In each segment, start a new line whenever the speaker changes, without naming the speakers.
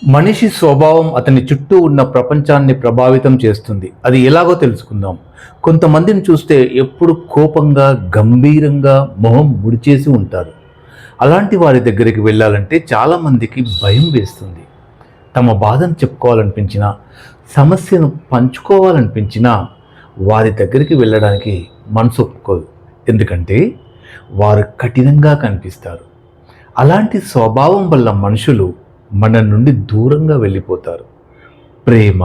మనిషి స్వభావం అతని చుట్టూ ఉన్న ప్రపంచాన్ని ప్రభావితం చేస్తుంది. అది ఎలాగో తెలుసుకుందాం. కొంతమందిని చూస్తే ఎప్పుడు కోపంగా, గంభీరంగా మొహం ముడిచేసి ఉంటారు. అలాంటి వారి దగ్గరికి వెళ్ళాలంటే చాలామందికి భయం వేస్తుంది. తమ బాధను చెప్పుకోవాలనిపించినా, సమస్యను పంచుకోవాలనిపించినా వారి దగ్గరికి వెళ్ళడానికి మనసు ఒప్పుకోదు. ఎందుకంటే వారు కఠినంగా కనిపిస్తారు. అలాంటి స్వభావం వల్ల మనుషులు మన నుండి దూరంగా వెళ్ళిపోతారు. ప్రేమ,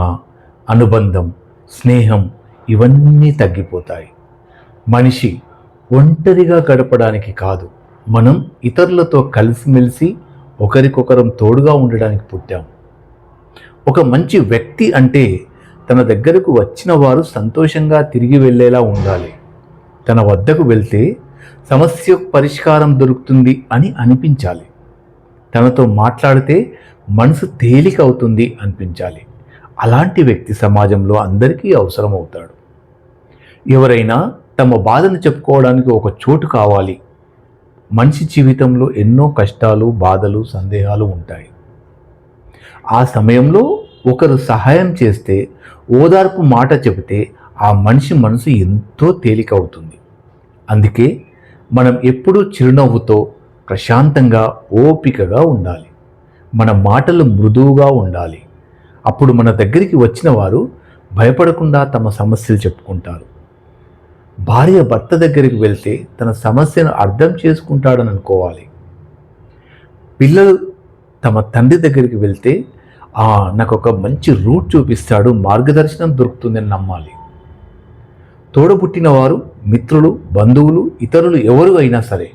అనుబంధం, స్నేహం ఇవన్నీ తగ్గిపోతాయి. మనిషి ఒంటరిగా గడపడానికి కాదు, మనం ఇతరులతో కలిసిమెలిసి ఒకరికొకరం తోడుగా ఉండడానికి పుట్టాం. ఒక మంచి వ్యక్తి అంటే తన దగ్గరకు వచ్చిన వారు సంతోషంగా తిరిగి వెళ్ళేలా ఉండాలి. తన వద్దకు వెళ్తే సమస్య పరిష్కారం దొరుకుతుంది అని అనిపించాలి. తనతో మాట్లాడితే మనసు తేలిక అవుతుంది అనిపించాలి. అలాంటి వ్యక్తి సమాజంలో అందరికీ అవసరం అవుతాడు. ఎవరైనా తమ బాధను చెప్పుకోవడానికి ఒక చోటు కావాలి. మనిషి జీవితంలో ఎన్నో కష్టాలు, బాధలు, సందేహాలు ఉంటాయి. ఆ సమయంలో ఒకరు సహాయం చేస్తే, ఓదార్పు మాట చెబితే ఆ మనిషి మనసు ఎంతో తేలిక అవుతుంది. అందుకే మనం ఎప్పుడూ చిరునవ్వుతో, ప్రశాంతంగా, ఓపికగా ఉండాలి. మన మాటలు మృదువుగా ఉండాలి. అప్పుడు మన దగ్గరికి వచ్చిన వారు భయపడకుండా తమ సమస్యలు చెప్పుకుంటారు. భార్య భర్త దగ్గరికి వెళ్తే తన సమస్యను అర్థం చేసుకుంటాడని అనుకోవాలి. పిల్లలు తమ తండ్రి దగ్గరికి వెళ్తే నాకు ఒక మంచి రూట్ చూపిస్తాడు, మార్గదర్శనం దొరుకుతుందని నమ్మాలి. తోడబుట్టిన వారు, మిత్రులు, బంధువులు, ఇతరులు ఎవరు అయినా సరే,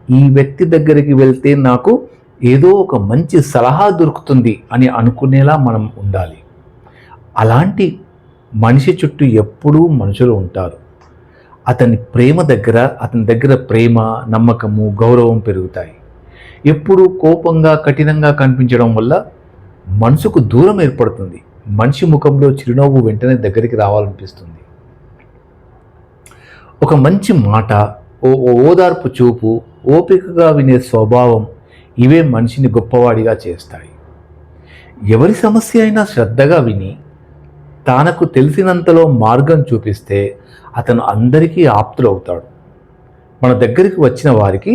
ఈ వ్యక్తి దగ్గరికి వెళ్తే నాకు ఏదో ఒక మంచి సలహా దొరుకుతుంది అని అనుకునేలా మనం ఉండాలి. అలాంటి మనిషి చుట్టూ ఎప్పుడూ మనుషులు ఉంటారు. అతని దగ్గర ప్రేమ, నమ్మకము, గౌరవం పెరుగుతాయి. ఎప్పుడూ కోపంగా, కఠినంగా కనిపించడం వల్ల మనసుకు దూరం ఏర్పడుతుంది. మనిషి ముఖంలో చిరునవ్వు వెంటనే దగ్గరికి రావాలనిపిస్తుంది. ఒక మంచి మాట, ఓదార్పు చూపు, ఓపికగా వినే స్వభావం ఇవే మనిషిని గొప్పవాడిగా చేస్తాయి. ఎవరి సమస్య అయినా శ్రద్ధగా విని తనకు తెలిసినంతలో మార్గం చూపిస్తే అతను అందరికీ ఆప్తుడవుతాడు. మన దగ్గరికి వచ్చిన వారికి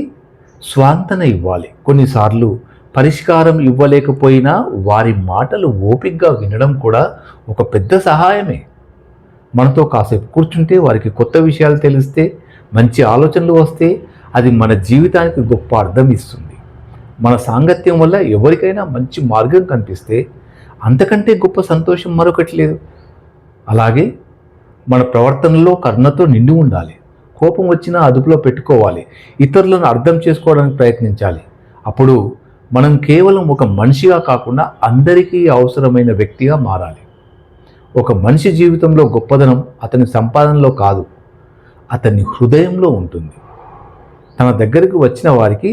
స్వాంతన ఇవ్వాలి. కొన్నిసార్లు పరిష్కారం ఇవ్వలేకపోయినా వారి మాటలు ఓపికగా వినడం కూడా ఒక పెద్ద సహాయమే. మనతో కాసేపు కూర్చుంటే, వారికి కొత్త విషయాలు తెలిస్తే, మంచి ఆలోచనలు వస్తే అది మన జీవితానికి గొప్ప అర్థం ఇస్తుంది. మన సాంగత్యం వల్ల ఎవరికైనా మంచి మార్గం కనిపిస్తే అంతకంటే గొప్ప సంతోషం మరొకటి లేదు. అలాగే మన ప్రవర్తనలో కరుణతో నిండి ఉండాలి. కోపం వచ్చినా అదుపులో పెట్టుకోవాలి. ఇతరులను అర్థం చేసుకోవడానికి ప్రయత్నించాలి. అప్పుడు మనం కేవలం ఒక మనిషిగా కాకుండా అందరికీ అవసరమైన వ్యక్తిగా మారాలి. ఒక మనిషి జీవితంలో గొప్పదనం అతని సంపాదనలో కాదు, అతని హృదయంలో ఉంటుంది. తన దగ్గరకు వచ్చిన వారికి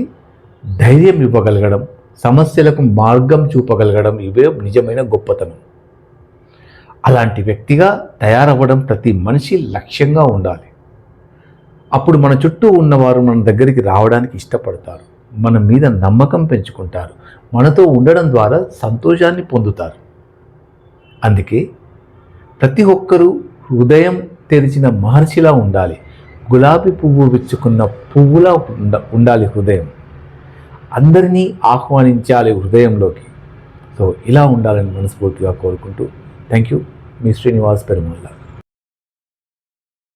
ధైర్యం ఇవ్వగలగడం, సమస్యలకు మార్గం చూపగలగడం ఇవే నిజమైన గొప్పతనం. అలాంటి వ్యక్తిగా తయారవ్వడం ప్రతి మనిషి లక్ష్యంగా ఉండాలి. అప్పుడు మన చుట్టూ ఉన్నవారు మన దగ్గరికి రావడానికి ఇష్టపడతారు, మన మీద నమ్మకం పెంచుకుంటారు, మనతో ఉండడం ద్వారా సంతోషాన్ని పొందుతారు. అందుకే ప్రతి ఒక్కరూ హృదయం తెరిచిన మహర్షిలా ఉండాలి. గులాబీ పువ్వు విచ్చుకున్న పువ్వులా ఉండాలి హృదయం. అందరినీ ఆహ్వానించాలి హృదయంలోకి. సో ఇలా ఉండాలని మనస్ఫూర్తిగా కోరుకుంటూ thank you. Me Srinivas Perumalla.